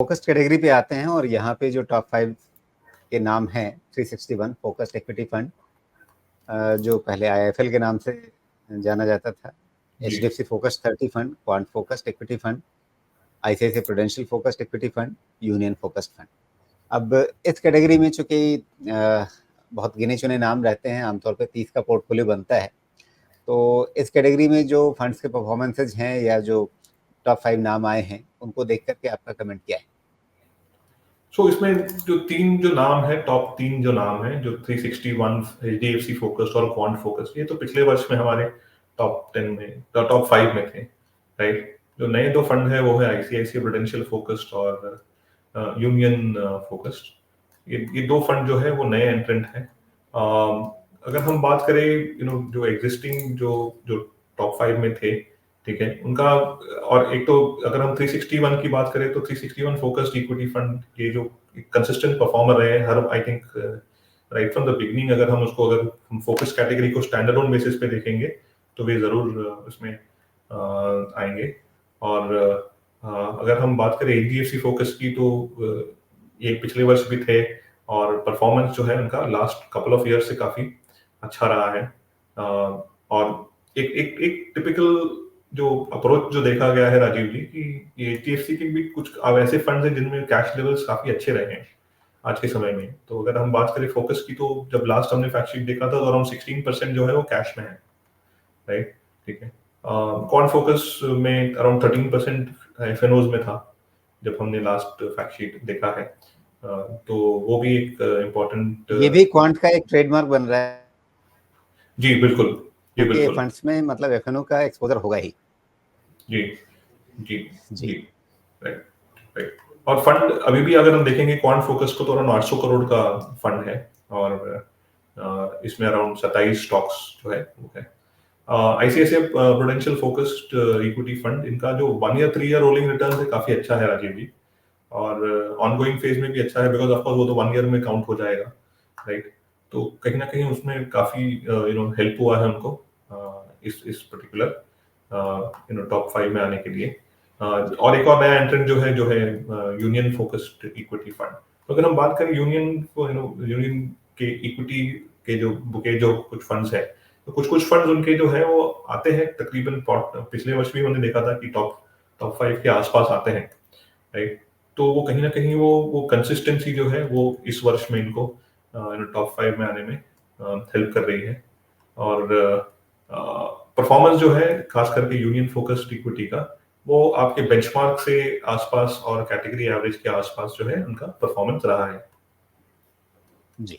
Focused category पे आते हैं और यहाँ पे जो टॉप 5 के नाम हैं 361 फोकस्ड इक्विटी फंड, जो पहले आईएफएल के नाम से जाना जाता था, HDFC focused 30 fund, quant focused equity fund, ICICI prudential focused equity fund, union focused fund. अब इस कैटेगरी में चूंकि बहुत गिने चुने नाम रहते हैं, आमतौर पे 30 का पोर्टफोलियो बनता है, तो इस कैटेगरी में जो फंड्स के परफॉर्मेंसेज हैं या जो टॉप 5 नाम आए हैं, उनको देख करके आपका कमेंट क्या है? इसमें जो नाम है, टॉप 3 जो नाम है, जो 361 एचडीएफसी फोकस्ड और क्वांट फोकस्ड, ये तो पिछले वर्ष में हमारे टॉप 10 में, टॉप 5 में थे, राइट। जो नए 2 फंड है वो है आईसीआईसीआई प्रूडेंशियल फोकस्ड और यूनियन फोकस्ड। ये 2 फंड जो है वो नए एंट्रेंट हैं। अगर हम बात करें जो एग्जिस्टिंग जो टॉप 5 में थे, ठीक है, उनका, और एक तो अगर हम 361 की बात करें तो 361 फोकस्ड इक्विटी फंड, ये जो कंसिस्टेंट परफॉर्मर रहे हर, I think right from the beginning, अगर हम फोकस कैटेगरी को स्टैंड अलोन बेसिस पे देखेंगे तो वे जरूर उसमें आएंगे। और अगर हम बात करें एचडीएफसी फोकस की, तो ये पिछले वर्ष भी थे और परफॉर्मेंस जो है उनका लास्ट कपल ऑफ ईयर से काफी अच्छा रहा है। और एक टिपिकल जो अप्रोच जो देखा गया है राजीव जी, कि एचडीएफसी के भी कुछ ऐसे फंड्स हैं जिनमें कैश लेवल्स काफी अच्छे रहे हैं आज के समय में। तो अगर हम बात करें फोकस की, तो जब लास्ट हमने फैक्ट शीट देखा था तो अराउंड 16% जो है वो कैश में है, राइट, ठीक है। क्वांट फोकस में अराउंड 13% एफएनओज में था जब हमने लास्ट फैक्ट शीट देखा है। तो वो भी एक इम्पोर्टेंट, ये भी क्वांट का एक ट्रेडमार्क बन रहा है। जी बिल्कुल, जी क्योंकि बिल्कुल, फंड्स में मतलब एफएनओ का एक्सपोजर होगा ही। जी जी जी। जी, राइट राइट। और फंड अभी भी अगर हम देखेंगे क्वांट फोकस को, तो अराउंड 800 करोड़ का फंड है और इसमें अराउंड 27 स्टॉक्स जो है वो है। ICICI prudential focused equity fund, इनका जो 1 ईयर 3 ईयर रोलिंग रिटर्न है काफी अच्छा है राजीव जी, और ऑनगोइंग फेज में भी अच्छा है, बिकॉज ऑफकोर्स वो तो 1 ईयर में काउंट हो जाएगा, राइट। तो कहीं ना कहीं उसमें काफी हेल्प हुआ है उनको इस पर्टिकुलर टॉप 5 में आने के लिए। और एक और नया एंट्रेंट जो है यूनियन फोकस्ड इक्विटी फंड। तो अगर हम बात करें यूनियन को, यूनियन के इक्विटी के जो कुछ फंड्स है, तो कुछ फंड्स उनके जो है वो आते हैं तकरीबन, पिछले वर्ष भी हमने देखा था कि टॉप 5 के आसपास आते हैं, राइट। तो वो कहीं ना कहीं वो कंसिस्टेंसी जो है वो इस वर्ष में इनको टॉप 5 में आने में हेल्प कर रही है। और परफॉर्मेंस जो है खास करके यूनियन फोकस्ड इक्विटी का, वो आपके बेंचमार्क से आसपास और कैटेगरी एवरेज के आसपास जो है उनका परफॉर्मेंस रहा है। जी।